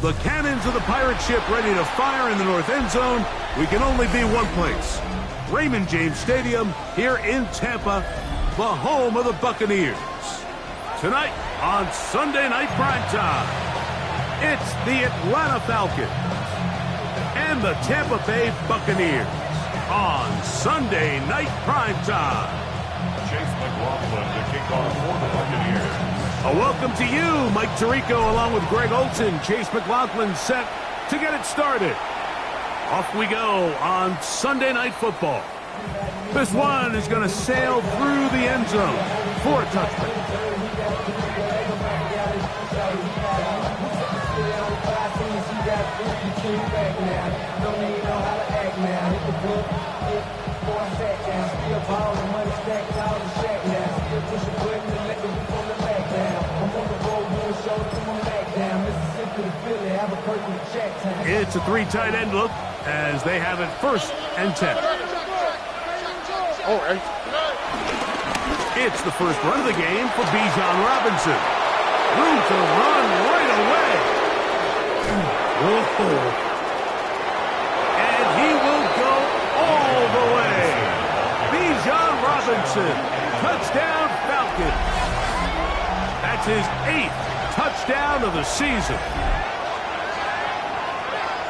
The cannons of the pirate ship ready to fire in the north end zone. We can only be one place. Raymond James Stadium here in Tampa, the home of the Buccaneers. Tonight on Sunday Night Primetime, it's the Atlanta Falcons and the Tampa Bay Buccaneers on Sunday Night Primetime. Chase McLaughlin to kick off for the Buccaneers. A welcome to you, Mike Tirico, along with Greg Olson. Chase McLaughlin set to get it started. Off we go on Sunday Night Football. This one is going to sail through the end zone for a touchdown. It's a three tight end look as they have it 1st and 10. It's the first run of the game for Bijan Robinson. Room to run right away. Whoa. And he will go all the way. Bijan Robinson, touchdown Falcons. That's his 8th touchdown of the season.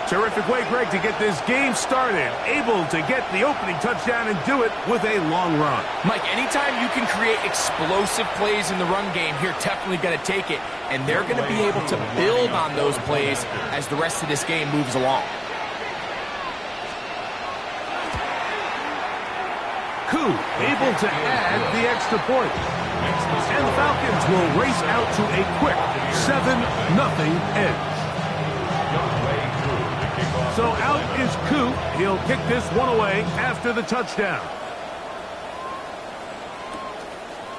Terrific way, Greg, to get this game started. Able to get the opening touchdown and do it with a long run. Mike, anytime you can create explosive plays in the run game, you're definitely going to take it. And they're going to be able to build on those plays as the rest of this game moves along. Koo able to add the extra point. And the Falcons will race out to a quick 7-0 edge. So out is Koo. He'll kick this one away after the touchdown.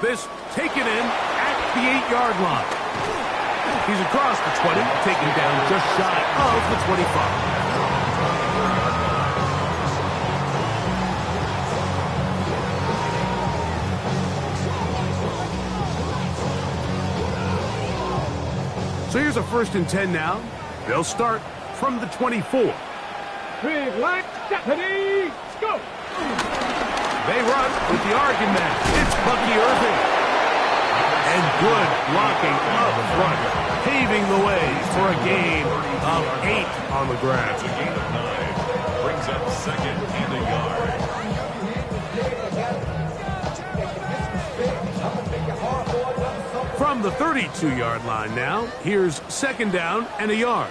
This taken in at the 8-yard line. He's across the 20, taken down just shy of the 25. So here's a 1st and 10 now. They'll start from the 24. Big line, Stephanie, go! They run with the argument. It's Bucky Irving. And good blocking up front, paving the way for a gain of 8 on the ground. It's a gain of 9. Brings up 2nd and a yard. From the 32-yard line now, here's 2nd down and a yard.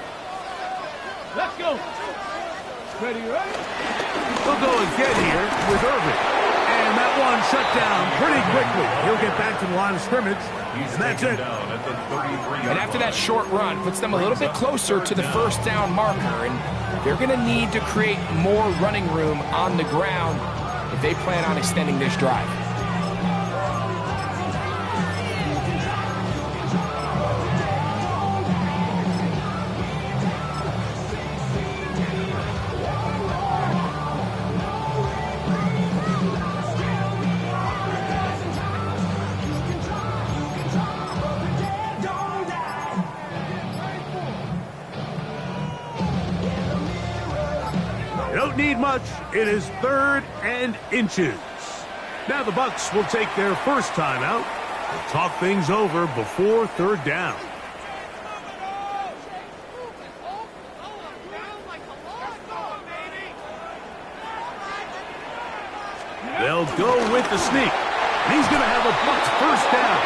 Let's go. Ready, right? They'll go again here with Irving. And that one shut down pretty quickly. He'll get back to the line of scrimmage, and that's it. And after that short run, puts them a little bit closer to the 1st down marker. And they're going to need to create more running room on the ground if they plan on extending this drive. Don't need much. It is 3rd and inches. Now the Bucs will take their first timeout. They'll talk things over before 3rd down. They'll go with the sneak. And he's going to have a Bucs first down.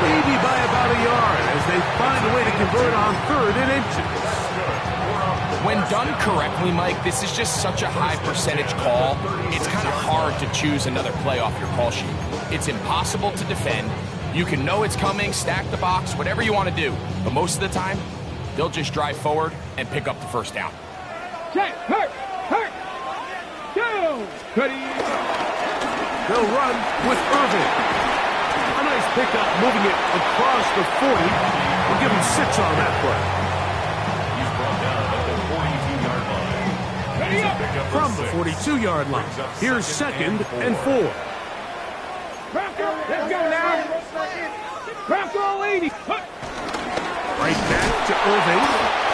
Maybe by about a yard as they find a way to convert on 3rd and inches. When done correctly, Mike, this is just such a high percentage call. It's kind of hard to choose another play off your call sheet. It's impossible to defend. You can know it's coming, stack the box, whatever you want to do. But most of the time, they'll just drive forward and pick up the first down. Check, hurt, down, ready. They'll run with Irving. A nice pickup, moving it across the 40. We'll give him 6 on that play. From the 42-yard line, here's 2nd and 4. Let's go now. Craft all 80. Right back to Irving.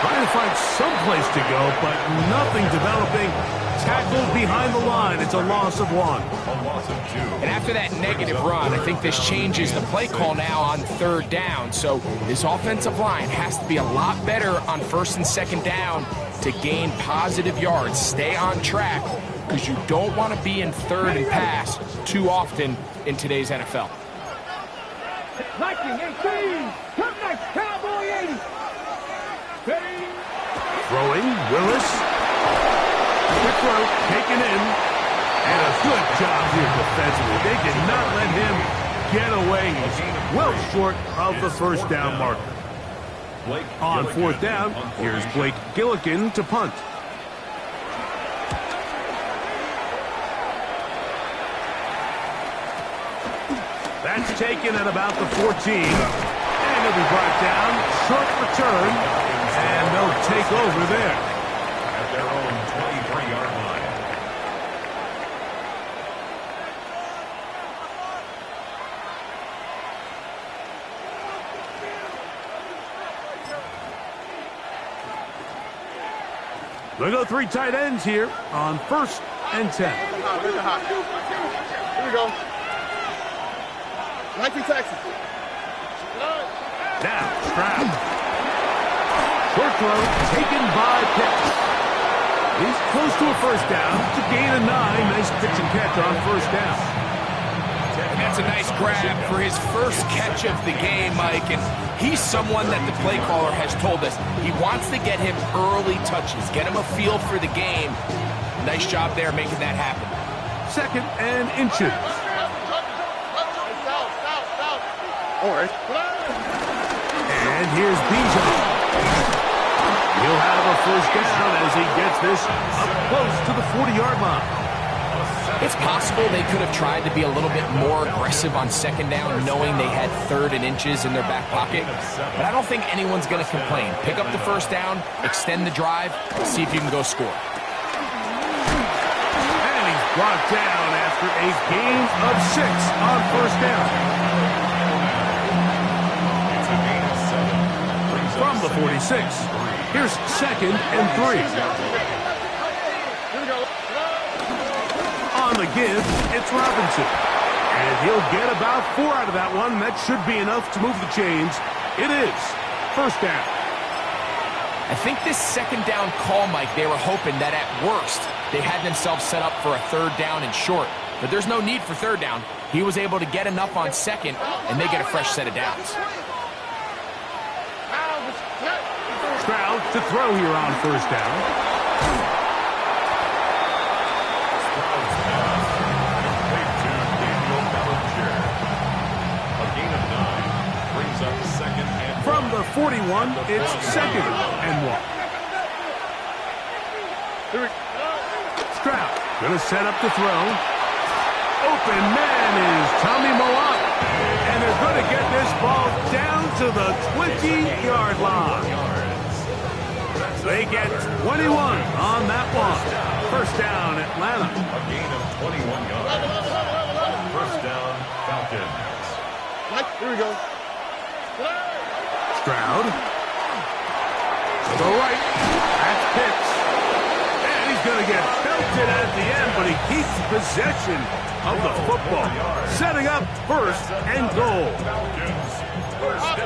Trying to find some place to go, but nothing developing. Tackled behind the line. It's a loss of 1. A loss of 2. And after that negative run, I think this changes the play call now on 3rd down. So this offensive line has to be a lot better on 1st and 2nd down to gain positive yards. Stay on track, because you don't want to be in 3rd and pass too often in today's NFL. Viking 18. Come next, Cowboy 80. Ready. Throwing, Willis. Quick throw, taken in. And a good job here defensively. They did not let him get away. He's well short of the 1st down marker. On 4th down, here's Blake Gillikin to punt. That's taken at about the 14. And he'll be brought down. Short return. And they'll take over there. At their own 23-yard line. They'll go 3 tight ends here on 1st and 10. Here we go. 19 Texas. Now, Stroud. Short throw taken by Pitts. He's close to a 1st down to gain a 9. Nice pitch and catch on 1st down. And that's a nice grab for his first catch of the game, Mike. And he's someone that the play caller has told us he wants to get him early touches, get him a feel for the game. Nice job there making that happen. 2nd and inches. All right. And here's Bijan. He'll have a 1st down as he gets this up close to the 40-yard line. It's possible they could have tried to be a little bit more aggressive on 2nd down, knowing they had 3rd and inches in their back pocket. But I don't think anyone's going to complain. Pick up the 1st down, extend the drive, see if you can go score. And he's brought down after a gain of 6 on 1st down. It's a gain of 7. From the 46. Here's 2nd and 3. On the give, it's Robinson. And he'll get about 4 out of that one. That should be enough to move the chains. It is 1st down. I think this 2nd down call, Mike, they were hoping that at worst they had themselves set up for a 3rd down and short. But there's no need for 3rd down. He was able to get enough on 2nd, and they get a fresh set of downs. Stroud to throw here on 1st down. From the 41, it's 2nd and 1. Stroud gonna set up to throw. Open man is Tommy Moat. And they're gonna get this ball down to the 20-yard line. They get 21 on that one. 1st down, Atlanta. A gain of 21 yards. 1st down, Falcons. Here we go. Stroud. To the right. That's Pitts. And he's going to get belted at the end, but he keeps possession of the football. Setting up 1st and goal. First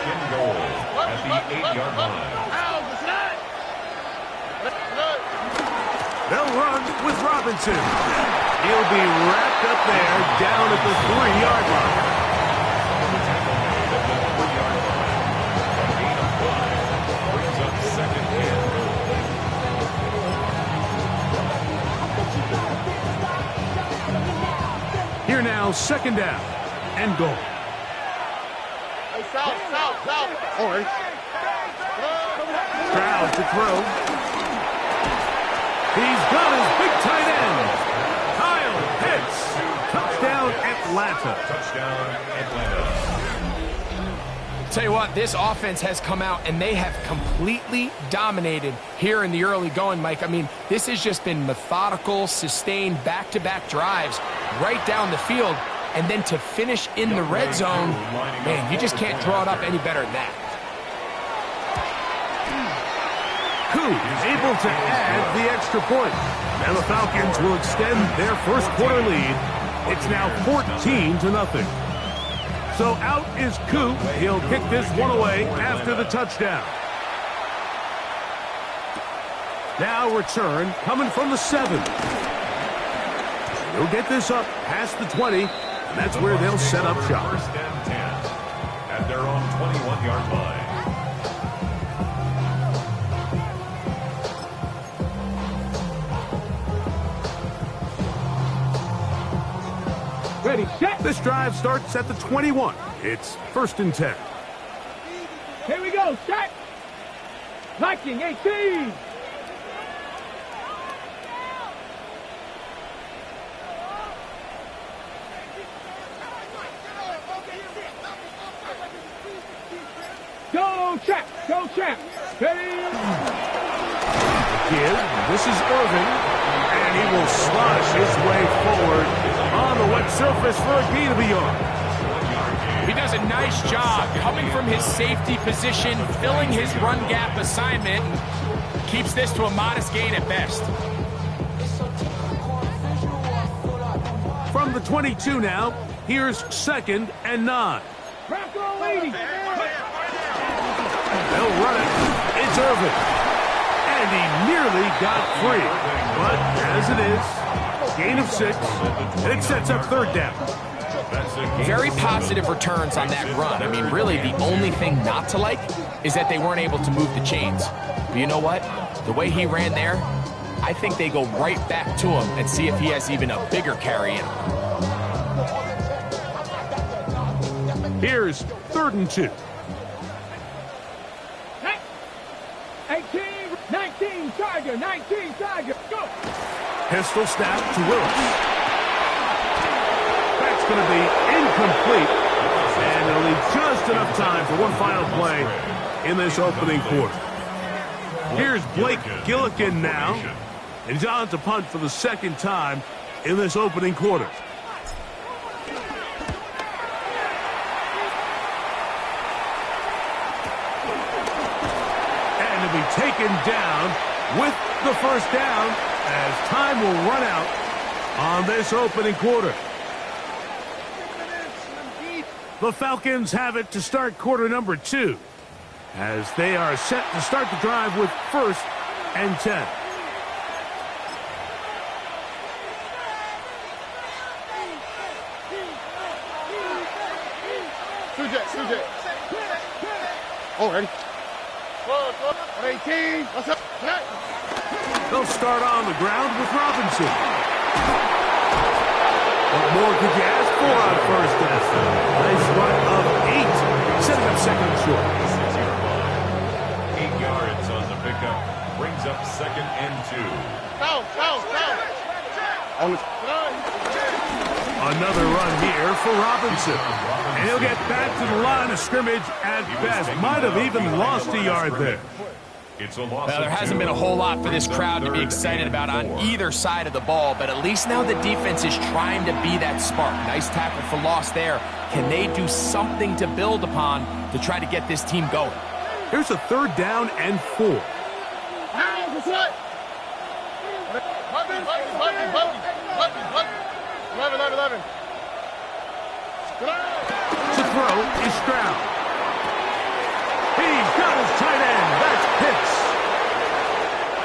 and goal at the 8-yard line. They'll run with Robinson. He'll be wrapped up there down at the 3-yard line. Brings up 2nd and goal. Here now, 2nd down and goal. All right. Stroud to throw. He's got his big tight end. Kyle Pitts. Touchdown, Atlanta. Touchdown, Atlanta. Tell you what, this offense has come out and they have completely dominated here in the early going, Mike. I mean, this has just been methodical, sustained back-to-back drives right down the field. And then to finish in the red zone, man, you just can't draw it up any better than that. Coup able to add the extra point. And the Falcons will extend their first quarter lead. It's now 14-0. So out is Coup. He'll kick this one away after the touchdown. Now return coming from the 7. He'll get this up past the 20, and that's where they'll set up shop. First and 10 at their own 21-yard line. Ready, set. This drive starts at the 21. It's 1st and 10. Here we go, set. Viking 18. Go, champ. Go, champ. Ready. Give. This is Irving, and he will slosh his way forward on the wet surface for a gain of a yard. He does a nice job coming from his safety position, filling his run gap assignment, and keeps this to a modest gain at best. From the 22 now, here's 2nd and 9. Bronco lady. They'll run it. It's Irving. And he nearly got free. But as it is, gain of 6, and it sets up 3rd down. Very positive returns on that run. I mean, really, the only thing not to like is that they weren't able to move the chains. But you know what? The way he ran there, I think they go right back to him and see if he has even a bigger carry in him. Here's 3rd and 2. 18, 19, Tiger, 19, Tiger, go! Pistol snap to Willis. That's going to be incomplete. And it'll leave just enough time for one final play in this opening quarter. Here's Blake Gillikin now. And he's on to punt for the 2nd time in this opening quarter. Be taken down with the 1st down as time will run out on this opening quarter. The Falcons have it to start quarter number 2 as they are set to start the drive with 1st and 10. Two-jet. All ready. 18. What's up? They'll start on the ground with Robinson. What more could you ask for on 1st down? Nice run of 8, setting up 2nd and short. 8 yards on the pickup, brings up 2nd and 2. Foul. Another run here for Robinson. And he'll get back to the line of scrimmage at best. Might have even lost a yard there. Well, there hasn't been a whole lot for this crowd to be excited about on either side of the ball, but at least now the defense is trying to be that spark. Nice tackle for loss there. Can they do something to build upon to try to get this team going? Here's a 3rd down and 4. 11. To throw is Stroud. He's got his tight end. That's Pitts.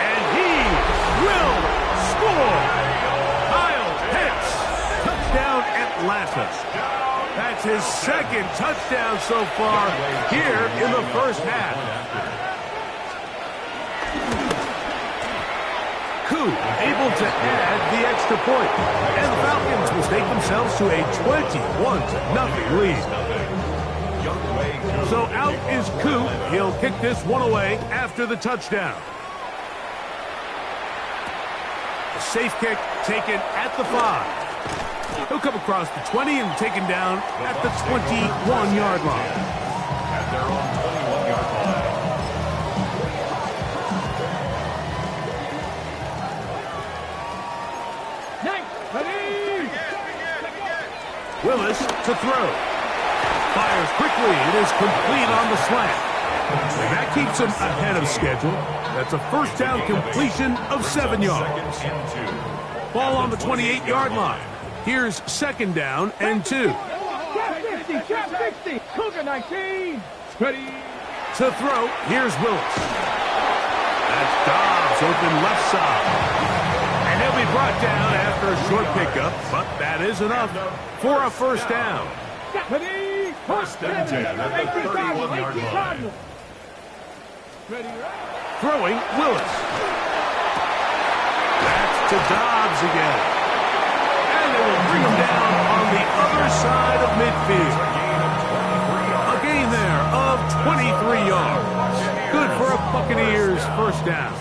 And he will score. Kyle Pitts. Touchdown Atlanta. That's his 2nd touchdown so far here in the 1st half. Coup able to add the extra point. And the Falcons will take themselves to a 21-0 lead. So out is Coup. He'll kick this one away after the touchdown. A safe kick taken at the 5. He'll come across the 20 and taken down at the 21-yard line. At their own 21-yard line. Willis to throw. Fires quickly. It is complete on the slant. And that keeps him ahead of schedule. That's a first down completion of 7 yards. Ball on the 28-yard line. Here's second down and 2. Trap 60, Cougar 19. Ready. To throw, here's Willis. That's Dobbs open left side. And he'll be brought down after a short pickup, but that is enough for a first down. Ready. First and 10 at the 31-yard line. Ready. Throwing, Willis. That's to Dobbs again. And they will bring him down on the other side of midfield. A gain there of 23 yards. Good for a Buccaneers first down.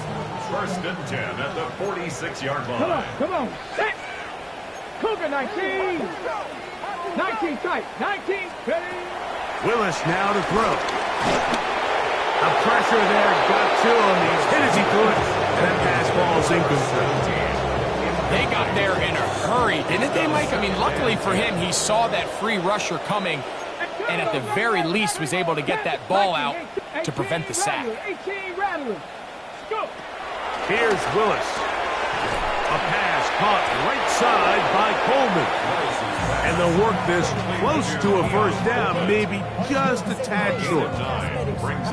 First and 10 at the 46-yard line. Come on. Set. Cougar 19. 19 tight. 19. Ready. Willis now to throw. The pressure there got to him. He's hit as he could. And that pass ball is incomplete. They got there in a hurry, didn't they, Mike? I mean, luckily for him, he saw that free rusher coming and at the very least was able to get that ball out to prevent the sack. 18 rattlers. Go. Here's Willis. A pass caught right side by Coleman. And they'll work this close to a first down, maybe just a tad short.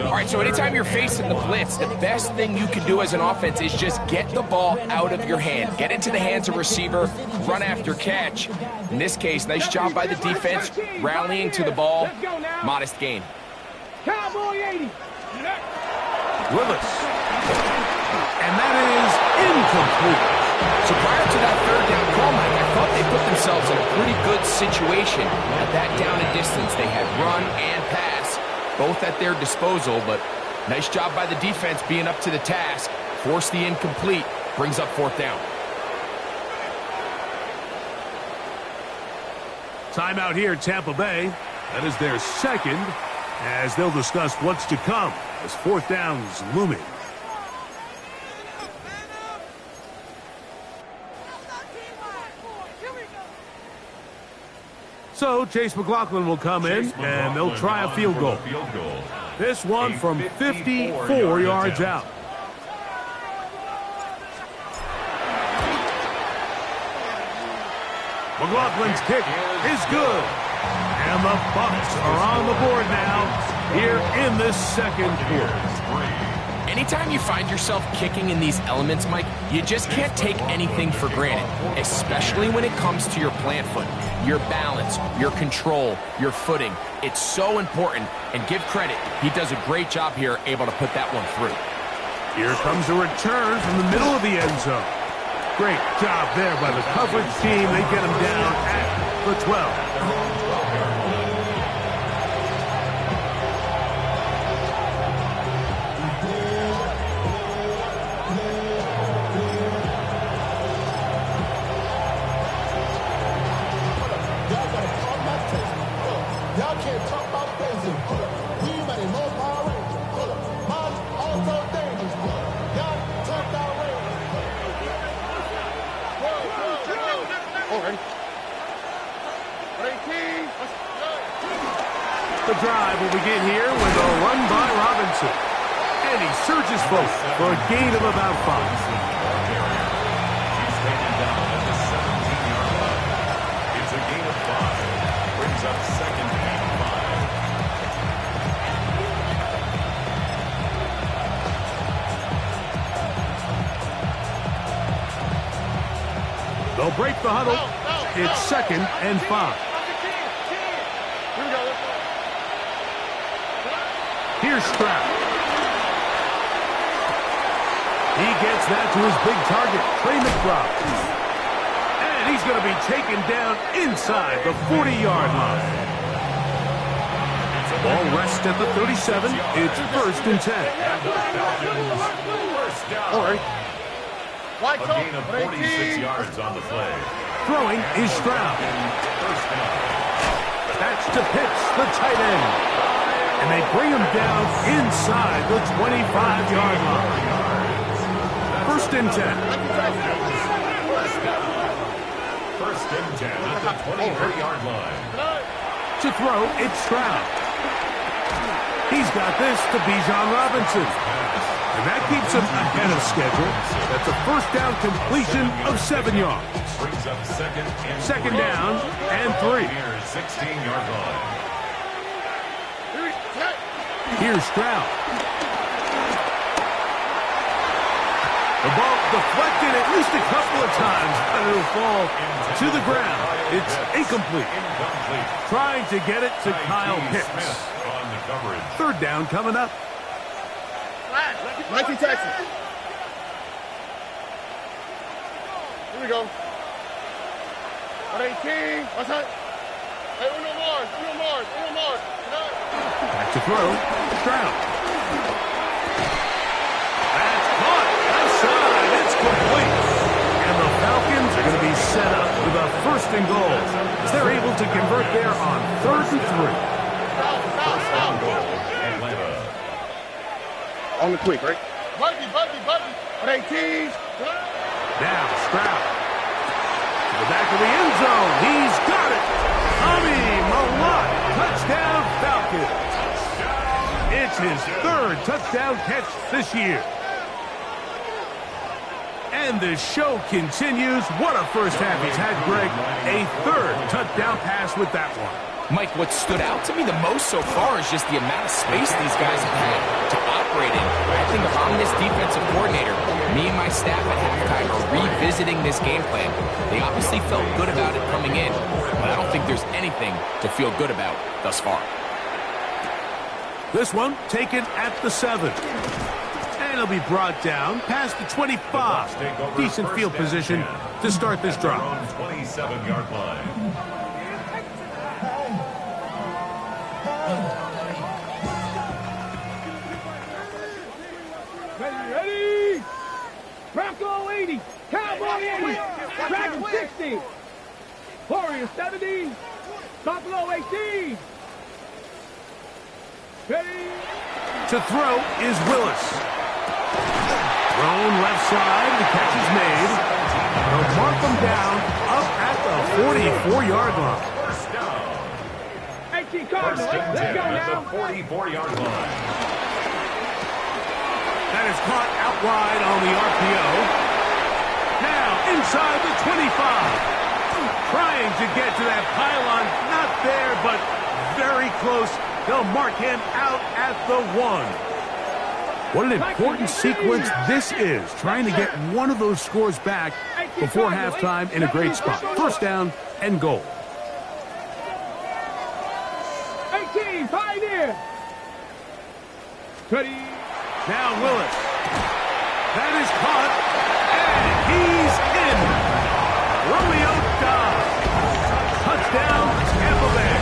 All right, so anytime you're facing the blitz, the best thing you can do as an offense is just get the ball out of your hand. Get into the hands of receiver, run after catch. In this case, nice job by the defense, rallying to the ball. Modest gain. Cowboy 80. Willis. And that is incomplete. So prior to that third down call, Mike, I thought they put themselves in a pretty good situation at that down and distance. They had run and pass, both at their disposal, but nice job by the defense being up to the task. Force the incomplete, brings up fourth down. Timeout here, Tampa Bay. That is their second, as they'll discuss what's to come as fourth down's looming. So Chase McLaughlin will come in, and they'll try a field goal. This one from 54 yards out. McLaughlin's kick is good. And the Bucs are on the board now here in this second quarter. Anytime you find yourself kicking in these elements, Mike, you just can't take anything for granted, especially when it comes to your plant foot, your balance, your control, your footing. It's so important, and give credit. He does a great job here, able to put that one through. Here comes a return from the middle of the end zone. Great job there by the coverage team. They get him down at the 12. The drive will begin here with a run by Robinson. And he surges forward for a gain of about 5. He's taken down at the 17-yard line. It's a gain of 5. Brings up second and 5. They'll break the huddle. It's second and 5. Here's Stroud. He gets that to his big target, Trey McBride. And he's going to be taken down inside the 40-yard line. Ball rests at the 37. It's first and 10. All right. A gain of 46 yards on the play. Throwing is Stroud. That's to Pitts, the tight end. And they bring him down inside the 25-yard line. First and 10. First and 10 at the 23-yard line. To throw, it's Stroud. He's got this to Bijan Robinson. And that keeps him ahead of schedule. That's a first down completion of 7 yards. Brings up Second down and 3. 16-yard line. Here's Stroud. The ball deflected at least a couple of times, but it'll fall to the ground. It's incomplete. Trying to get it to Kyle Pitts. Third down coming up. 19 Texas. Here we go. 118. What's that? Hey, Uno Mars. Back to throw. Stroud. That's caught. Outside. It's complete. And the Falcons are going to be set up with a first and goal. They're able to convert there on 3rd and 3. On the quick, right? Buggy. 118. Now Stroud. To the back of the end zone. He's got it. Tommy Malott. Touchdown Falcons. It's his 3rd touchdown catch this year. And the show continues. What a first half he's had, Greg. A 3rd touchdown pass with that one. Mike, what stood out to me the most so far is just the amount of space these guys have had to operate in. I think if I'm this defensive coordinator, me and my staff at halftime are revisiting this game plan. They obviously felt good about it coming in, but I don't think there's anything to feel good about thus far. This one taken at the 7. And it'll be brought down past the 25. Decent field position to start this drive. 27-yard line. Ready? Bronco 80. Cowboy 80. Dragon 60. Warrior 70. Buffalo 18. Ready? To throw is Willis. Thrown left side. The catch is made. They'll mark them down up at the 44-yard line. 18 Cardinals. Let's go now. 44-yard line. That is caught out wide on the RPO. Now inside the 25. Trying to get to that pylon. Not there, but very close. They'll mark him out at the 1. What an important sequence this is. Trying to get one of those scores back before halftime in a great spot. First down and goal. 18, Pioneer. Ready. Now Willis. That is caught. And he's in. Romeo Dobbs. Touchdown, Tampa Bay.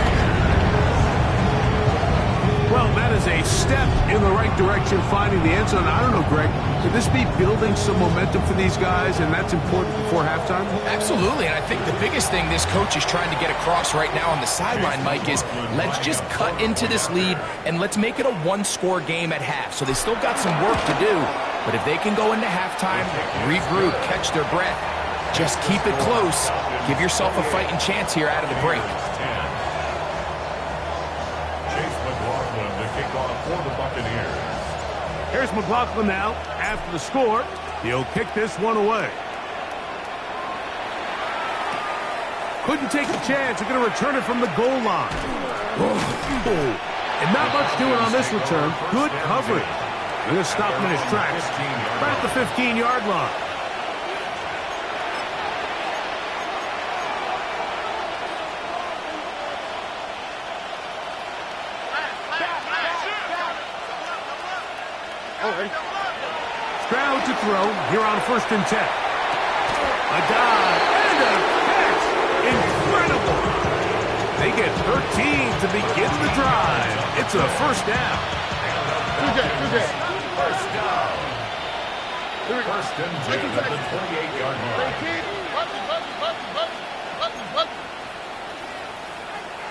Well, that is a step in the right direction, finding the end zone. I don't know, Greg, could this be building some momentum for these guys, and that's important before halftime? Absolutely, and I think the biggest thing this coach is trying to get across right now on the sideline, Mike, is let's just cut into this lead, and let's make it a one-score game at half. So they still got some work to do, but if they can go into halftime, regroup, catch their breath, just keep it close, give yourself a fighting chance here out of the break. For the Buccaneers. Here's McLaughlin now. After the score, he'll kick this one away. Couldn't take the chance. They're going to return it from the goal line. And not much doing on this return. Good coverage. They're going to stop him in his tracks. Right at the 15-yard line. Stroud to throw here on 1st and 10. A dive and a catch. Incredible. They get 13 to begin the drive. It's a first down. First down. First and 10 at the 28-yard line.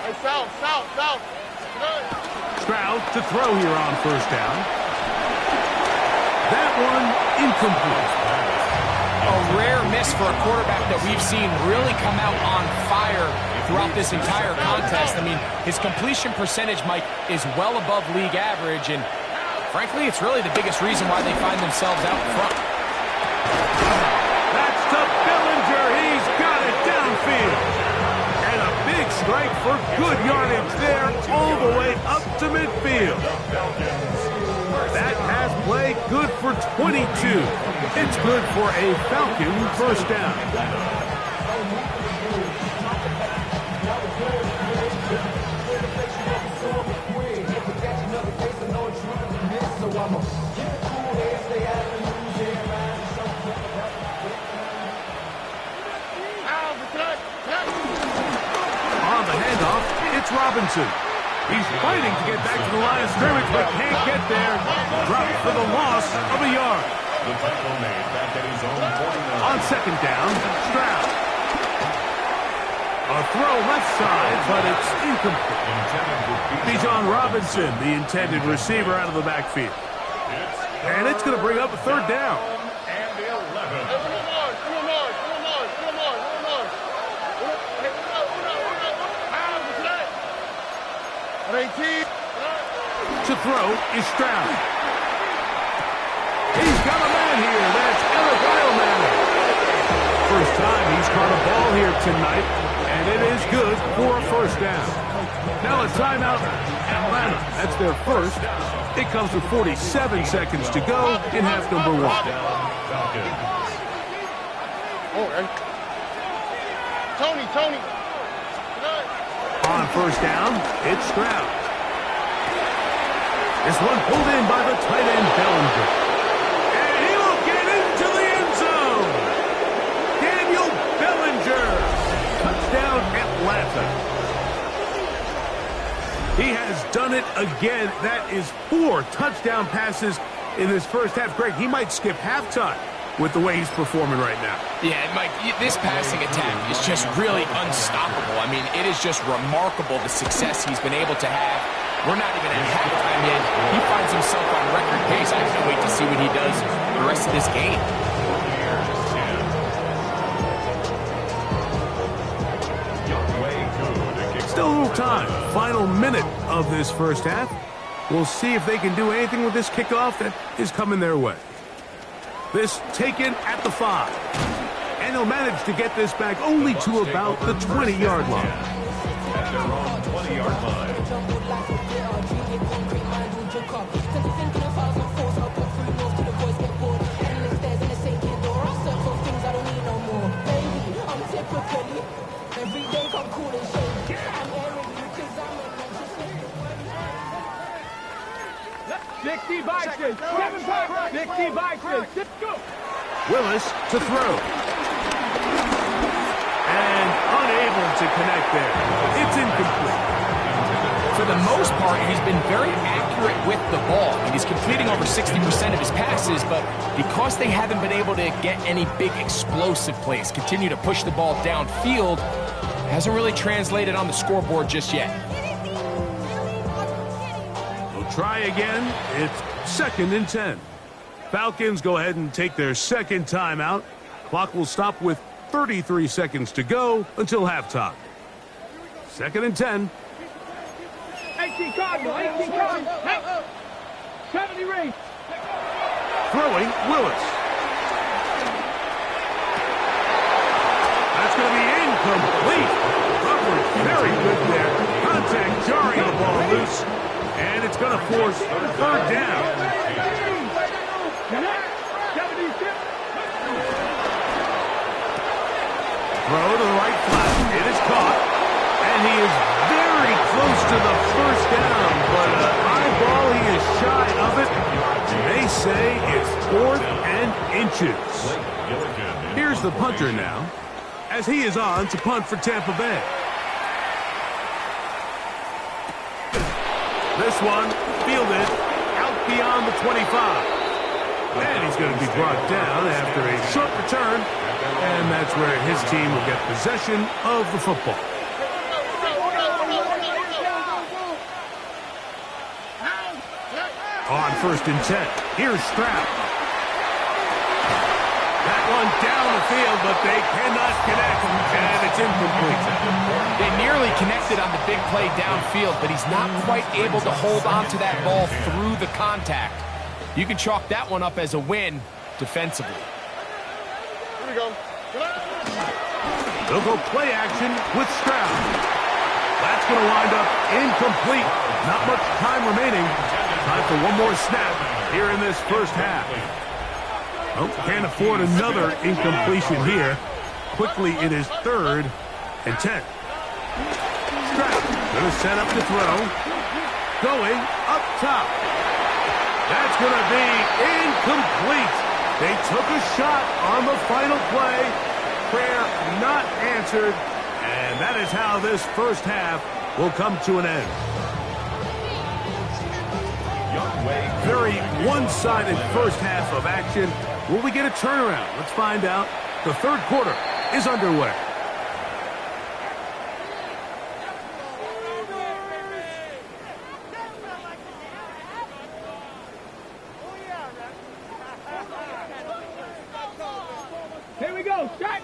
Hey, south. Stroud to throw here on 1st down. That one incomplete. A rare miss for a quarterback that we've seen really come out on fire throughout this entire contest. I mean, his completion percentage, Mike, is well above league average, and frankly, it's really the biggest reason why they find themselves out in front. That's to Bellinger. He's got it downfield. And a big strike for good yardage there all the way up to midfield. That pass play good for 22. It's good for a Falcon first down. On the handoff, it's Robinson. He's fighting to get back to the line of scrimmage, but can't get there. Dropped for the loss of a yard. The tackle made back at his own 49. On second down, Stroud. A throw left side, but it's incomplete. Bijan Robinson, the intended receiver, out of the backfield. And it's going to bring up a third down. And the 11. 18. To throw is Stroud. He's got a man here. That's Eric Eilman. First time he's caught a ball here tonight, and it is good for a first down. Now a timeout, Atlanta. That's their first. It comes with 47 seconds to go in half number one. Tony. On first down, it's Stroud. This one pulled in by the tight end, Bellinger. And he will get into the end zone. Daniel Bellinger. Touchdown, Atlanta. He has done it again. That is 4 touchdown passes in this first half. Greg, he might skip halftime with the way he's performing right now. Yeah, Mike, this passing attack is just really unstoppable. I mean, it is just remarkable the success he's been able to have. We're not even at halftime yet. He finds himself on record pace. I can't wait to see what he does the rest of this game. Still a little time. Final minute of this first half. We'll see if they can do anything with this kickoff that is coming their way. This taken at the 5. And he'll manage to get this back only to about the 20-yard line. At their own 20-yard line. Willis to throw. And unable to connect there. It's incomplete. For the most part, he's been very accurate with the ball. And he's completing over 60% of his passes, but because they haven't been able to get any big explosive plays, continue to push the ball downfield, hasn't really translated on the scoreboard just yet. They'll try again. It's second and 10. Falcons go ahead and take their second timeout. Clock will stop with 33 seconds to go until halftime. Second and 10. 18 Cardinal. 70 ring. Throwing, Willis. That's going to be incomplete. Coverage very good there. Contact jarring the ball loose. And it's going to force third down. Throw to the right flat. It is caught. And he is very close to the first down. But an eyeball, he is shy of it. They say it's 4th and inches. Here's the punter now, as he is on to punt for Tampa Bay. This one fielded out beyond the 25. And he's going to be brought down after a short return. And that's where his team will get possession of the football. On first and 10, here's Stroud. That one down the field, but they cannot connect, and it's incomplete. They nearly connected on the big play downfield, but he's not quite able to hold on to that ball through the contact. You can chalk that one up as a win defensively. Here we go. They'll go play action with Stroud. That's going to wind up incomplete. Not much time remaining. Time for one more snap here in this first half. Oh, can't afford another incompletion here. Quickly, it is 3rd and 10. Stroud going to set up to throw. Going up top. That's going to be incomplete. They took a shot on the final play. Prayer not answered. And that is how this first half will come to an end. Very one-sided first half of action. Will we get a turnaround? Let's find out. The third quarter is underway. Here we go, set.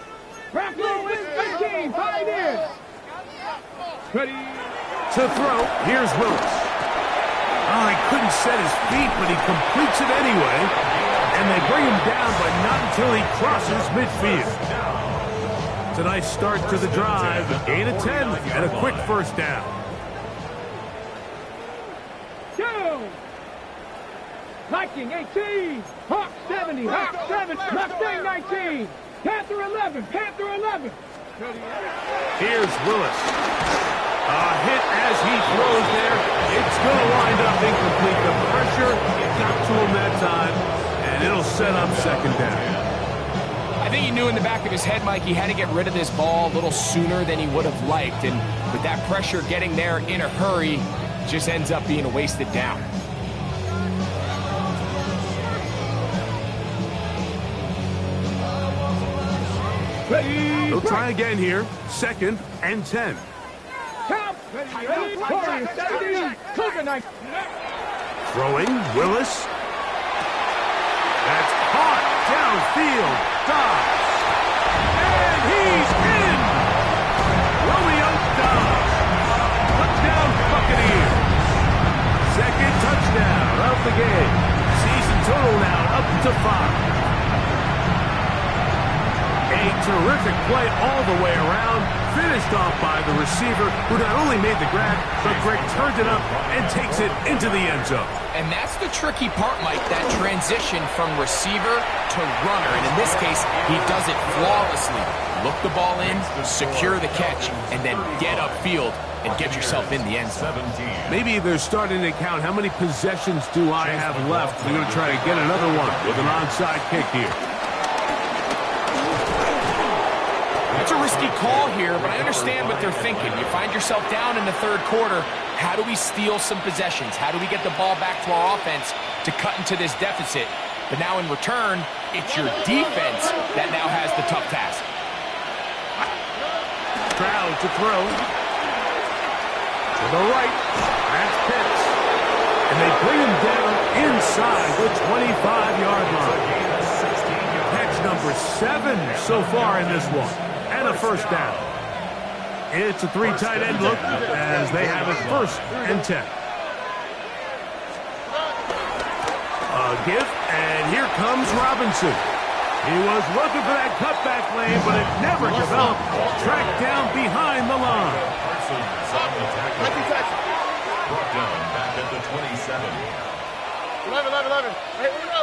Falcon with 15, Pioneers. Ready. To throw, here's Willis. Oh, he couldn't set his feet, but he completes it anyway. And they bring him down, but not until he crosses midfield. It's a nice start to the drive. A gain of 10 and a quick first down. 2. Viking 18. Hawk 70. Hawk 7. Mustang 19. Panther 11. Panther 11. Here's Willis. A hit as he throws there. It's going to wind up incomplete. The pressure got to him that time, and it'll set up second down. I think he knew in the back of his head, Mike, he had to get rid of this ball a little sooner than he would have liked. And with that pressure getting there in a hurry, just ends up being a wasted down. They'll try again here. 2nd and 10. Count. Ready. Corey 70. Cougar 19. Throwing, Willis. That's caught downfield. Dobbs. And he's in. Romeo Dobbs. Touchdown, Buccaneers. 2nd touchdown of the game. Season total now up to 5. A terrific play all the way around, finished off by the receiver, who not only made the grab, but Greg turned it up and takes it into the end zone. And that's the tricky part, Mike, that transition from receiver to runner. And in this case, he does it flawlessly. Look the ball in, secure the catch, and then get upfield and get yourself in the end zone. Maybe they're starting to count how many possessions do I have left. We're going to try to get another one with an onside kick here. It's a risky call here, but I understand what they're thinking. You find yourself down in the third quarter. How do we steal some possessions? How do we get the ball back to our offense to cut into this deficit? But now in return, it's your defense that now has the tough task. Stroud to throw. To the right. That's Pitts. And they bring him down inside the 25-yard line. Catch number 7 so far in this one. And a first down. It's a 3 tight end look as they have it 1st and 10. A give, and here comes Robinson. He was looking for that cutback lane, but it never developed. Tracked down behind the line. Brought down back at the 27. 11. Hey, uno.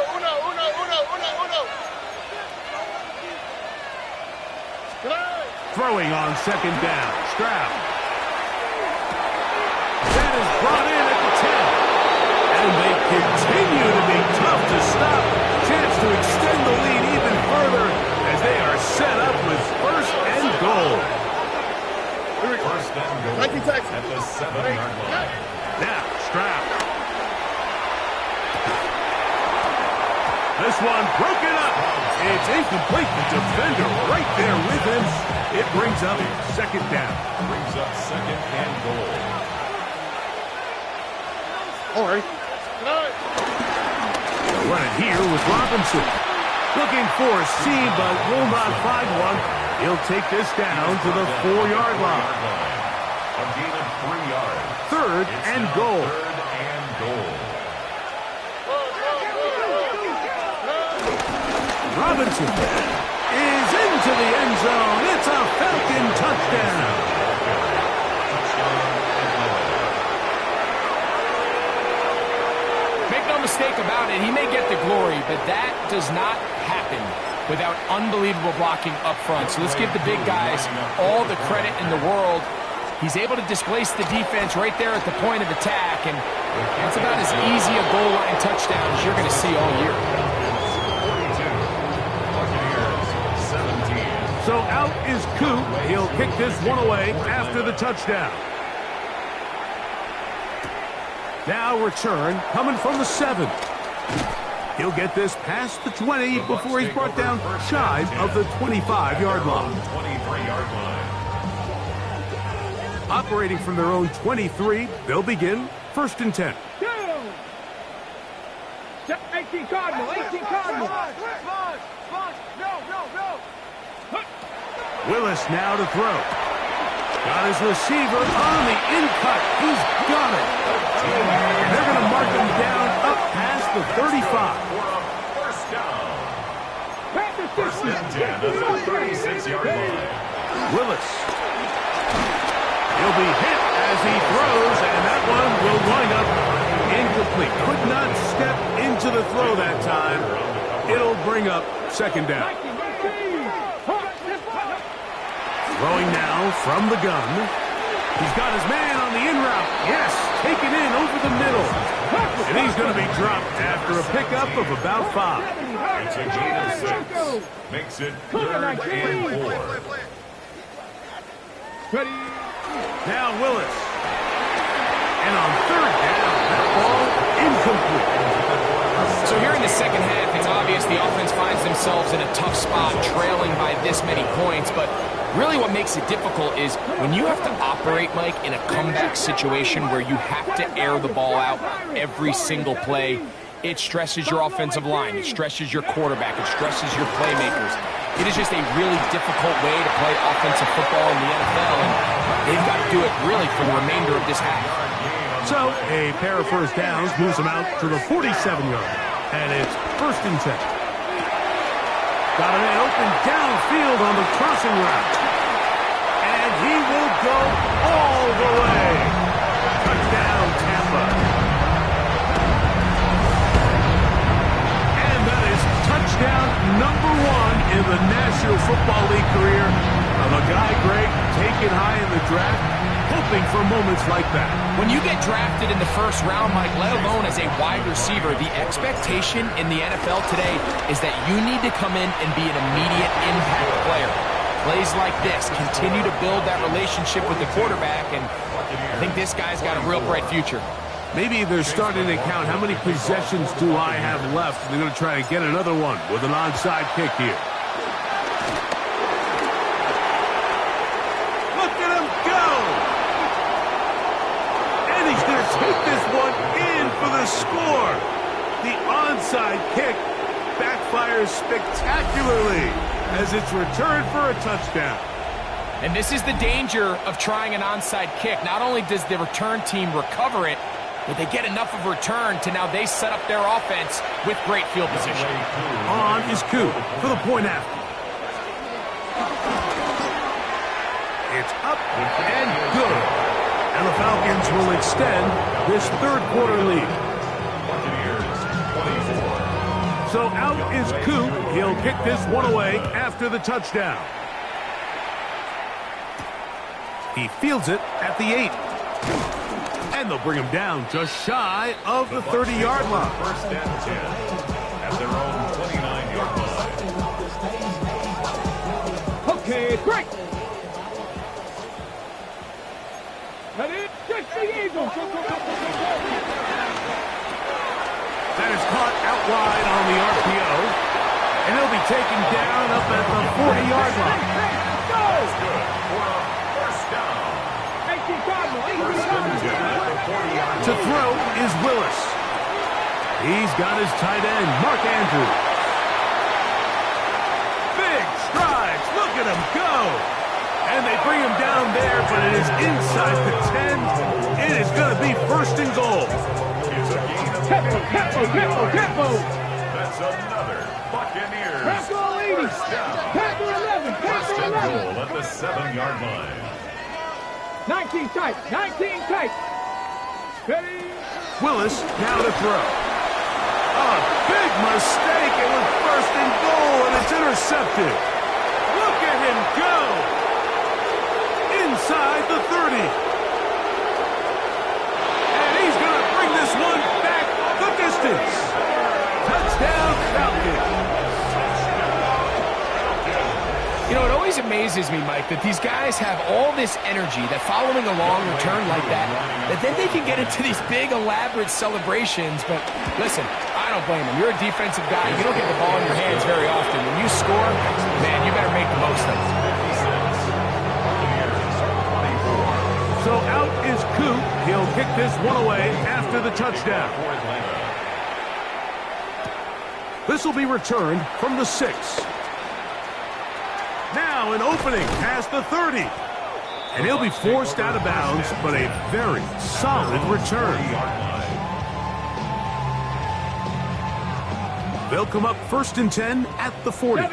Throwing on 2nd down. Stroud. That is brought in at the 10. And they continue to be tough to stop. Chance to extend the lead even further as they are set up with 1st and goal. First and goal at the 7-yard line. Now, Stroud. This one broken up. It's incomplete. The defender right there with him. It brings up 2nd down. Brings up 2nd and goal. All right. Run it here with Robinson. Looking for a seam, but will not find one. He'll take this down to the 4-yard line. A gain of 3 yards. Third and goal. Third and goal. Robinson is into the end zone. It's a Falcon touchdown. Make no mistake about it, he may get the glory, but that does not happen without unbelievable blocking up front. So let's give the big guys all the credit in the world. He's able to displace the defense right there at the point of attack, and that's about as easy a goal line touchdown as you're going to see all year. Buccaneers 17. So out is Coop. He'll kick this one away after the touchdown. Now return coming from the 7. He'll get this past the 20 before he's brought down shy of the 25-yard line. 23-yard line. Operating from their own 23, they'll begin 1st and 10. Go! 18 Cardinal, 18 Cardinal. Willis now to throw. Got his receiver on the in-cut. He's got it. And they're going to mark him down up past the 35. First down. First and 10 at the 36-yard line. Willis. He'll be hit as he throws, and that one will wind up incomplete. Could not step into the throw that time. It'll bring up 2nd down. Throwing now from the gun. He's got his man on the in route. Yes, taken in over the middle. And he's going to be dropped after a pickup of about 5. It's a gain of 6. Makes it 3rd and 4. Ready? Now Willis. And on 3rd down, that ball incomplete. So here in the second half, it's obvious the offense finds themselves in a tough spot, trailing by this many points, but really what makes it difficult is when you have to operate, Mike, in a comeback situation where you have to air the ball out every single play, it stresses your offensive line, it stresses your quarterback, it stresses your playmakers. It is just a really difficult way to play offensive football in the NFL, and they've got to do it really for the remainder of this half. So a pair of first downs moves him out to the 47-yard, and it's 1st and 10. Got a man open downfield on the crossing route. And he will go all the way. Touchdown, Tampa. And that is touchdown number 1 in the National Football League career of a guy, Greg, taken high in the draft, hoping for moments like that. When you get drafted in the 1st round, Mike, let alone as a wide receiver, the expectation in the NFL today is that you need to come in and be an immediate impact player. Plays like this continue to build that relationship with the quarterback, and I think this guy's got a real bright future. Maybe they're starting to count how many possessions do I have left. They're going to try to get another one with an onside kick here. Look at him go! And he's going to take this one in for the score. The onside kick backfires spectacularly as it's returned for a touchdown. And this is the danger of trying an onside kick. Not only does the return team recover it, but they get enough of a return to now they set up their offense with great field position. On is Coop for the point after. It's up and good. And the Falcons will extend this 3rd quarter lead. Buccaneers 24. So out is Coop. He'll kick this one away after the touchdown. He fields it at the 8. And they'll bring him down just shy of the 30-yard line. 1st and 10 at their own 29-yard line. Okay, great. Ready? Just the Eagles. That is caught out wide on the RPO. And he'll be taken down up at the 40-yard line. That's good for a first down. 18 Cardinal, 18 First and 10 Cardinal. at the 40-yard To line. throw is Willis. He's got his tight end, Mark Andrews. him go. And they bring him down there, but it is inside the 10. It is going to be first and goal. Tempo. That's another Buccaneers. Falcon 80. Panther 11. First Panther and 11. goal at the 7-yard line. 19 tight. 19 tight. Ready? Willis now to throw. A big mistake. It was first and goal, and it's intercepted. Look at him go. Inside the 30. And he's going to bring this one back the distance. Touchdown, Falcon. You know, it always amazes me, Mike, that these guys have all this energy, that following a long return like that then they can get into these big, elaborate celebrations. But listen, I don't blame them. You're a defensive guy. You don't get the ball in your hands very often. When you score, man, you better make the most of it. So out is Coop. He'll kick this one away after the touchdown. This will be returned from the 6. Now an opening past the 30. And he'll be forced out of bounds, but a very solid return. They'll come up first and 10 at the 40.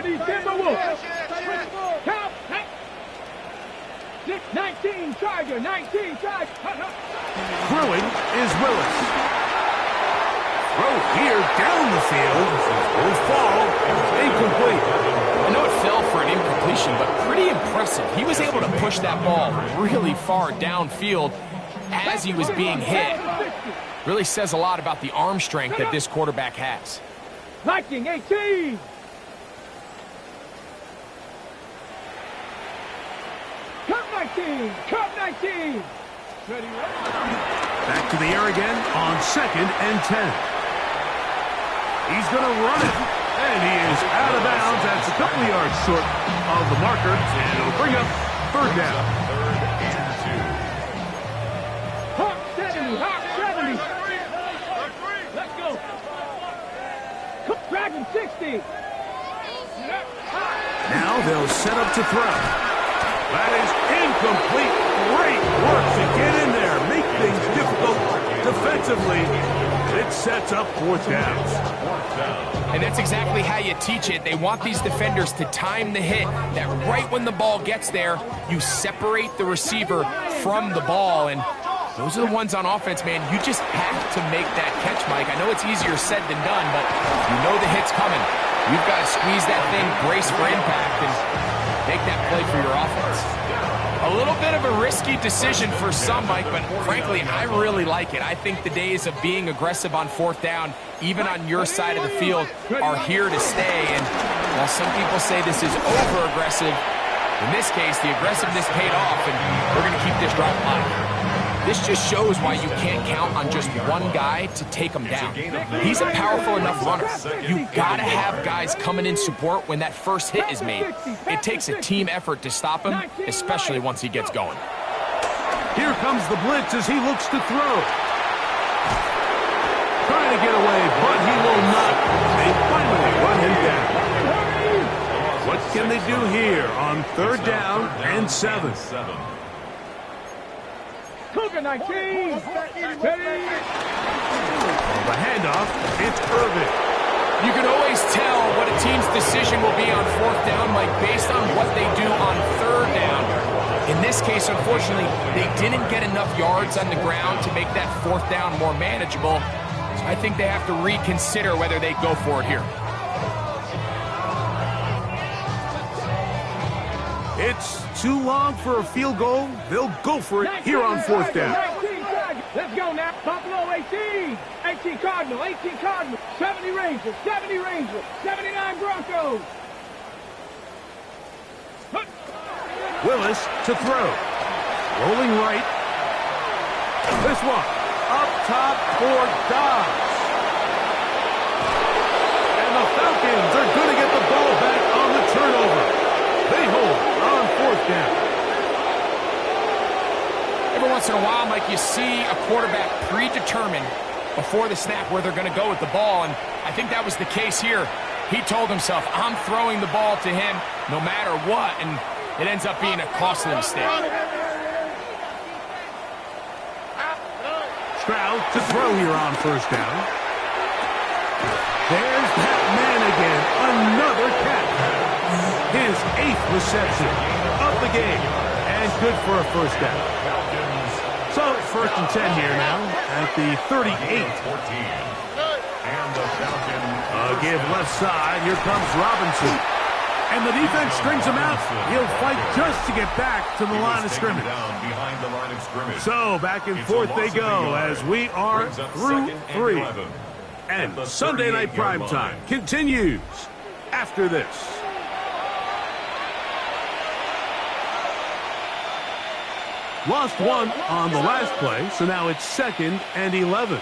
19 Charger, 19 Charger. Throwing is Willis. Throw here down the field. Will fall. Incomplete. I know it fell for an incompletion, but pretty impressive. He was able to push that ball really far downfield as he was being hit. Really says a lot about the arm strength that this quarterback has. Viking 18. Cup 19. Cup 19. Ready? Back to the air again on second and 10. He's going to run it. And he is out of bounds. That's a couple of yards short of the marker. And it'll bring up third down. Hawk 70. Hawk 70. Let's go. Dragon 60. Now they'll set up to throw. That is incomplete. Great work to get in there. Make things difficult defensively. It sets up fourth down. And that's exactly how you teach it. They want these defenders to time the hit, that right when the ball gets there, you separate the receiver from the ball. And those are the ones on offense, man. You just have to make that catch, Mike. I know it's easier said than done, but you know the hit's coming. You've got to squeeze that thing, brace for impact, and make that play for your offense. A little bit of a risky decision for some, Mike, but frankly, I really like it. I think the days of being aggressive on fourth down, even on your side of the field, are here to stay. And while some people say this is over-aggressive, in this case, the aggressiveness paid off, and we're going to keep this drive alive. This just shows why you can't count on just one guy to take him down. He's a powerful enough runner. You've got to have guys coming in support when that first hit is made. It takes a team effort to stop him, especially once he gets going. Here comes the blitz as he looks to throw. Trying to get away, but he will not. They finally run him down. What can they do here on third down and 7? Cougar 19. Ready? The handoff, it's Irvin. You can always tell what a team's decision will be on fourth down, Mike, based on what they do on third down. In this case, unfortunately, they didn't get enough yards on the ground to make that fourth down more manageable. So I think they have to reconsider whether they go for it here. It's too long for a field goal. They'll go for it here on fourth down. Let's go now. Buffalo 18. 18 Cardinal. 18 Cardinal. 70 Rangers. 70 Rangers. 79 Broncos. Willis to throw. Rolling right. This one. Up top for Dobbs. And the Falcons are going to get the ball back on the turnover. They hold on fourth down. Every once in a while, Mike, you see a quarterback predetermined before the snap where they're going to go with the ball, and I think that was the case here. He told himself, I'm throwing the ball to him no matter what, and it ends up being a costly mistake. Stroud to throw here on first down. There's that man again. Another catch. His 8th reception of the game. And good for a first down. So, first and 10 here now at the 38. And the Falcon. Give left side. Here comes Robinson. And the defense strings him out. He'll fight just to get back to the line of scrimmage. Behind the line of scrimmage. So, back and forth they go as we are through 3. And Sunday Night Primetime continues after this. Lost one on the last play, so now it's 2nd and 11.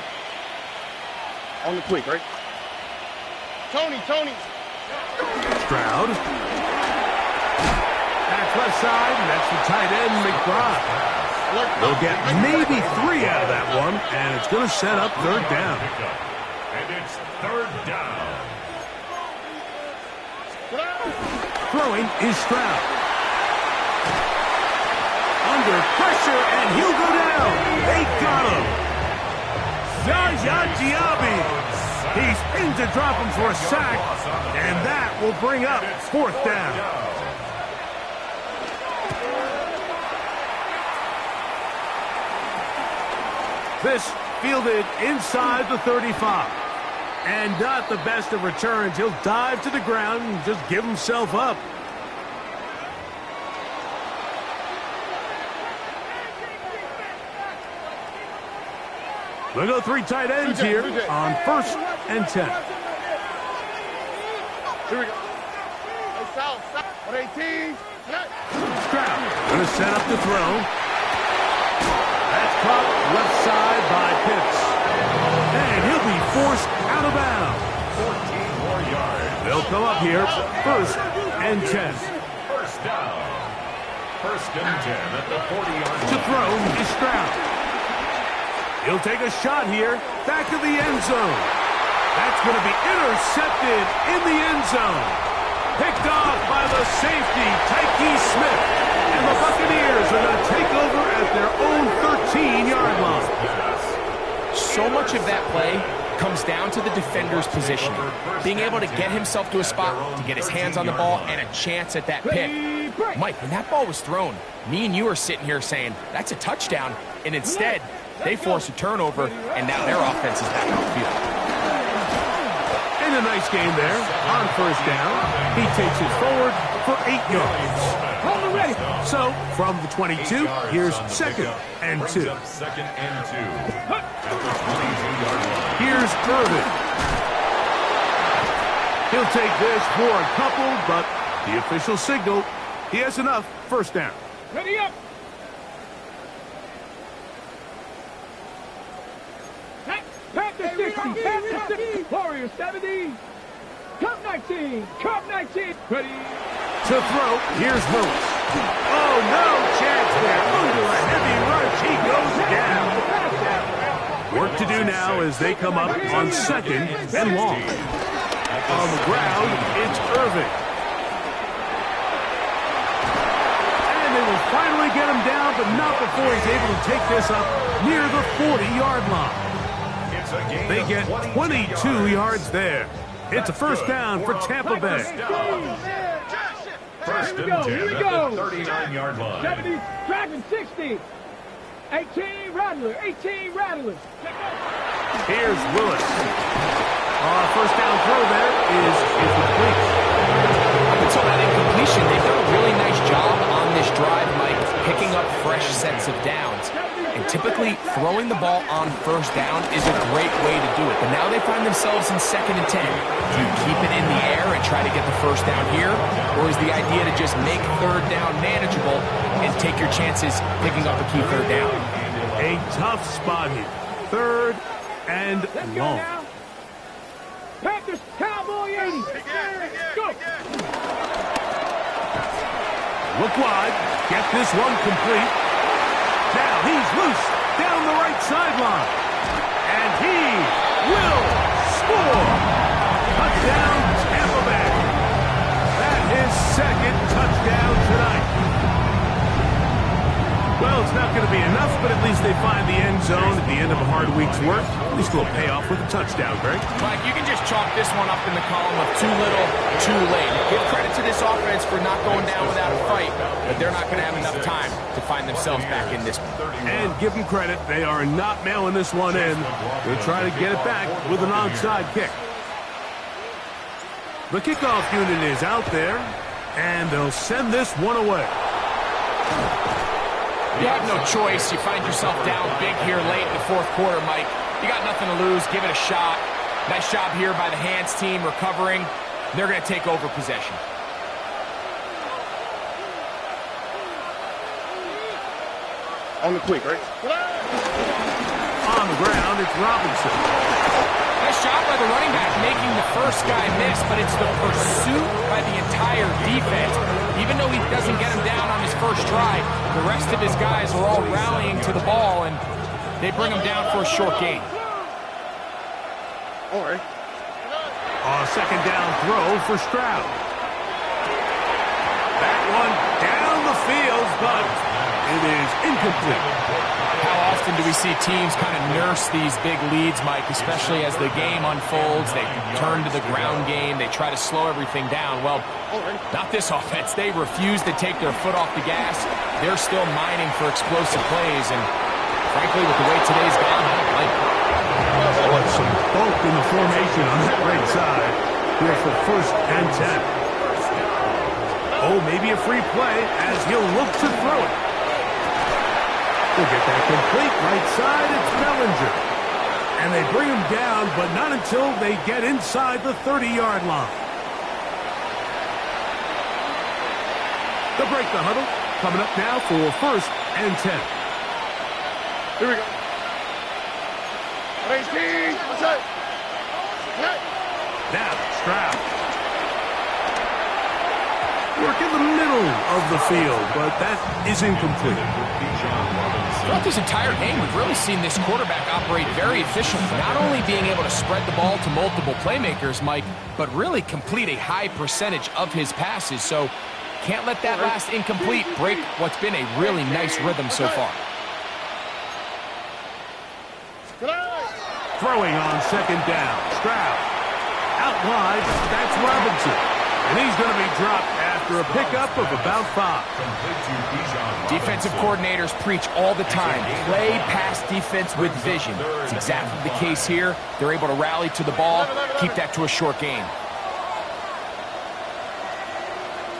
On the quick, right? Tony. Stroud. Back left side, and that's the tight end, McBride. They'll get maybe 3 out of that one, and it's going to set up 3rd down. And it's 3rd down. Throwing is Stroud. Under pressure, and he'll go down. They got him. Yahya Diaby. He's in to drop him for a sack, and that will bring up 4th down. This fielded inside the 35. And not the best of returns. He'll dive to the ground and just give himself up. We'll go 3 tight ends here on 1st and 10. Here we go. Hey, south. On 18. Stroud going to set up the throw. That's caught left side by Pitts. And he'll be forced out of bounds. 14 more yards. They'll come up here 1st and 10. First down. 1st and 10 at the 40-yard line. To throw is Stroud. He'll take a shot here, back of the end zone. That's going to be intercepted in the end zone. Picked off by the safety, Tyke Smith. And the Buccaneers are going to take over at their own 13-yard line. So much of that play comes down to the defender's positioning. Being able to get himself to a spot, to get his hands on the ball, and a chance at that pick. Mike, when that ball was thrown, me and you are sitting here saying, that's a touchdown. And instead, they force a turnover, and now their offense is back on the field. And a nice game there on first down. He takes it forward for 8 yards. So, from the 22, here's 2nd and 2. 2nd and 2. At the 22-yard line. Here's Irvin. He'll take this for a couple, but the official signal, he has enough. First down. Ready up. Panther 60, Panther 60, Warriors 70, Cup 19, ready. To throw, here's Lewis. Oh, no chance there. Under a heavy rush, he goes down. Work to do now as they come up on 2nd and long. On the ground, it's Irvin. And they will finally get him down, but not before he's able to take this up near the 40-yard line. They get 22 yards there. It's a first down for Tampa Bay. First and 10 at the 39-yard line. 70, driving 60. 18, Rattler. Here's Willis. First down throw there is incomplete. Up until that incompletion, they've done a really nice job on this drive, Mike, picking up fresh sets of downs. And typically, throwing the ball on first down is a great way to do it. But now they find themselves in 2nd and 10. Do you keep it in the air and try to get the first down here? Or is the idea to just make 3rd down manageable and take your chances picking up a key 3rd down? A tough spot here. 3rd and long. Panthers, Cowboy 80. Go. Look wide. Get this one complete. Now he's loose down the right sideline. And he will score. Touchdown, Tampa Well, it's not going to be enough, but at least they find the end zone at the end of a hard week's work. At least we'll pay off with a touchdown, Greg. Mike, you can just chalk this one up in the column of too little, too late. Give credit to this offense for not going down without a fight, but they're not going to have enough time to find themselves back in this one. And give them credit, they are not mailing this one in. They'll try to get it back with an onside kick. The kickoff unit is out there, and they'll send this one away. You have no choice. You find yourself down big here late in the fourth quarter, Mike. You got nothing to lose. Give it a shot. Nice job here by the hands team recovering. They're going to take over possession. On the quick, right? On the ground, it's Robinson. Nice job by the running back making the first guy miss, but it's the pursuit by the entire defense. Even though he doesn't get him down on his first try, the rest of his guys are all rallying to the ball, and they bring him down for a short gain. All right. Second down throw for Stroud. That one down the field, but it is incomplete. How often do we see teams kind of nurse these big leads, Mike, especially as the game unfolds? They turn to the ground game. They try to slow everything down. Well, not this offense. They refuse to take their foot off the gas. They're still mining for explosive plays, and frankly, with the way today's gone, I don't like it. Oh, some bulk in the formation on that right side here for 1st and 10. Oh, maybe a free play as he'll look to throw it. We'll get that complete. Right side, it's Bellinger. And they bring him down, but not until they get inside the 30-yard line. They'll break the huddle. Coming up now for 1st and 10. Here we go. 18. What's that? Now, Stroud. Work in the middle of the field, but that is incomplete. Throughout this entire game, we've really seen this quarterback operate very efficiently, not only being able to spread the ball to multiple playmakers, Mike, but really complete a high percentage of his passes. So can't let that last incomplete break what's been a really nice rhythm so far. Throwing on second down. Stroud. Out wide, that's Robinson. And he's going to be dropped after a pickup of about 5. Defensive coordinators preach all the time. Play pass defense with vision. It's exactly the case here. They're able to rally to the ball, keep that to a short gain.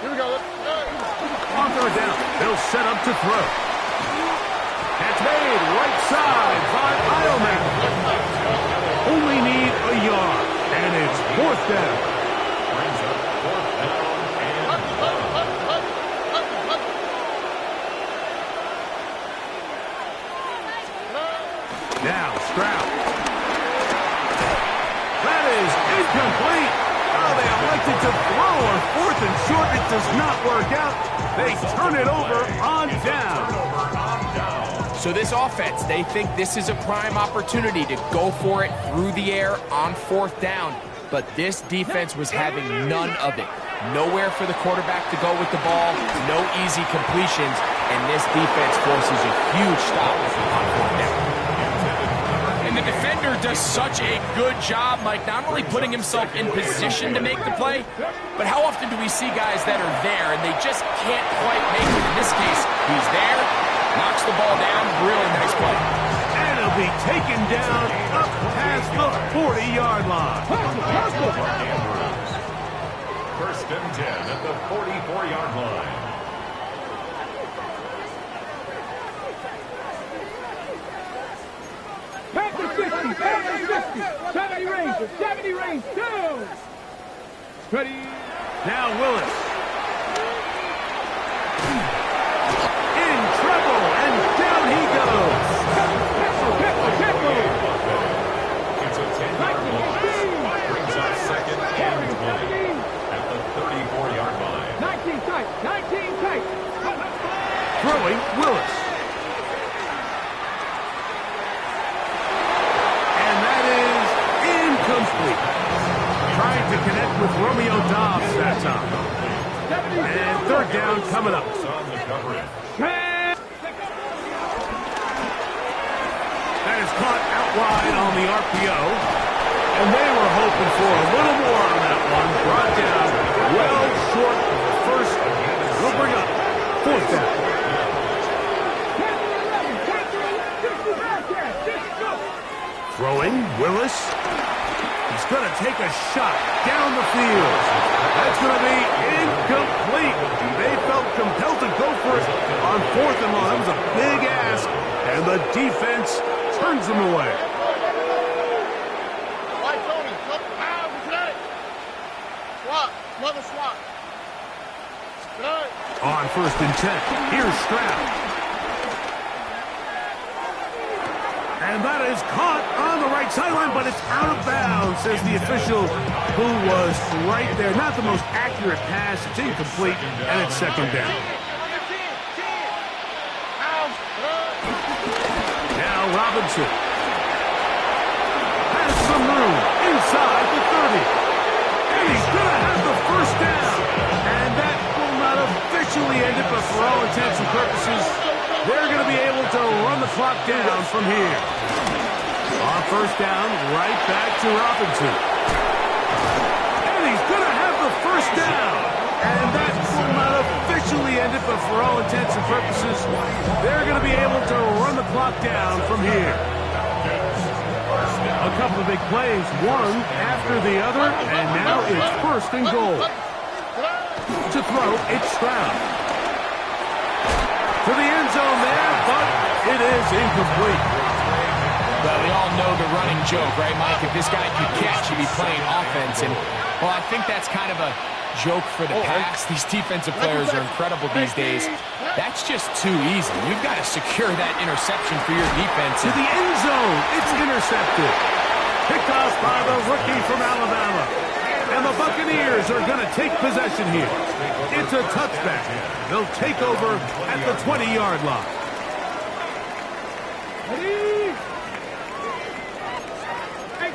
Here we go. On third down, they'll set up to throw. That's made right side by Eilman. Only need a yard, and it's 4th down. Now, Stroud. That is incomplete. Oh, they elected to throw on 4th and short. It does not work out. They turn it over on down. So this offense, they think this is a prime opportunity to go for it through the air on 4th down. But this defense was having none of it. Nowhere for the quarterback to go with the ball, no easy completions, and this defense forces a huge stop on 4th down. And the defender does such a good job, Mike, not only putting himself in position to make the play, but how often do we see guys that are there and they just can't quite make it? In this case, he's there, knocks the ball down, really nice play. And he'll be taken down up past the 40-yard line. 1st and 10 at the 44-yard line. Packers 50, Packers 50, 70 Rangers, 70 Rangers, down. Ready. Now Willis. In trouble, and down he goes. It's a 10-yard loss. Brings up 2nd and 20 at the 34-yard line. 19 tight, 19 tight. Throwing Willis. Incomplete. Trying to connect with Romeo Dobbs that time. And 3rd down coming up. On the coverage. is caught out wide on the RPO. And they were hoping for a little more on that one. Brought down well short of the first. We'll bring up fourth down. Throwing, Willis. He's going to take a shot down the field. That's going to be incomplete. They felt compelled to go for it on fourth and long. That was a big ask, and the defense turns them away. On 1st and 10, here's Stroud. And that is caught on the right sideline, but it's out of bounds, says the official who was right there. Not the most accurate pass. It's incomplete, and it's 2nd down. Now Robinson has some room inside the 30. And he's going to have the 1st down. And that will not officially end it, but for all intents and purposes, they're going to be able to run the clock down from here. On 1st down, right back to Robinson. And he's going to have the 1st down. And that will not officially end it, but for all intents and purposes, they're going to be able to run the clock down from here. A couple of big plays, one after the other, and now it's 1st and goal. To throw, it's Stroud. To the end zone there, but it is incomplete. Well, we all know the running joke, right, Mike? If this guy could catch, he'd be playing offense. And, well, I think that's kind of a joke for the pass. These defensive players are incredible these days. That's just too easy. You've got to secure that interception for your defense. To the end zone, it's intercepted. Picked off by the rookie from Alabama. And the Buccaneers are going to take possession here. It's a touchback. They'll take over at the 20-yard line.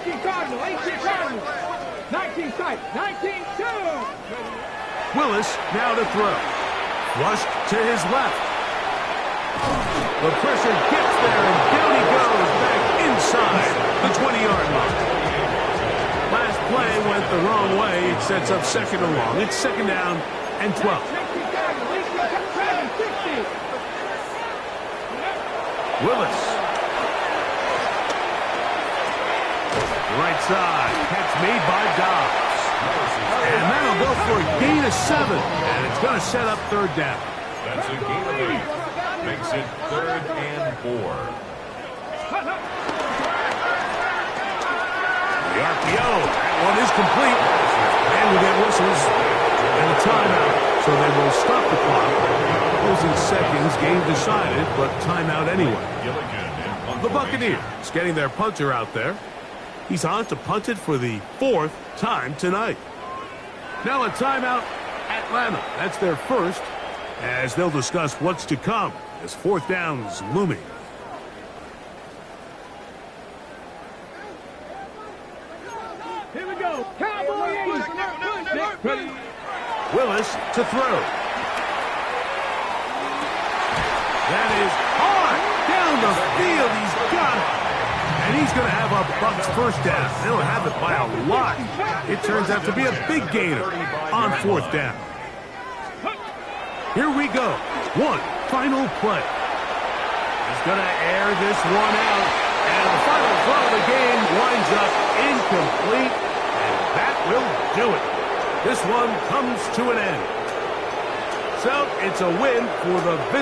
18 Cardinal, 18 Cardinal. 19 sight, 19-2. Willis now to throw. Flushed to his left. The pressure gets there, and down he goes back inside the 20-yard line. Last play went the wrong way. It sets up 2nd and long. It's 2nd down and 12. Willis. Right side. Catch made by Dobbs. And that'll go for a gain of 7. And it's going to set up 3rd down. That's a gain of 8. Makes it 3rd and 4. The RPO. That one is complete. And we get whistles and a timeout. So they will stop the clock. Losing seconds. Game decided, but timeout anyway. The Buccaneers getting their punter out there. He's on to punt it for the 4th time tonight. Now a timeout, Atlanta. That's their first, as they'll discuss what's to come as 4th down's looming. Here we go. Cowboy Willis to throw. That is hard down the field. He's got it. And he's going to have a Bucs 1st down. They'll have it by a lot. It turns out to be a big gainer on 4th down. Here we go. One final play. He's going to air this one out. And the final throw of the game winds up incomplete. And that will do it. This one comes to an end. So it's a win for the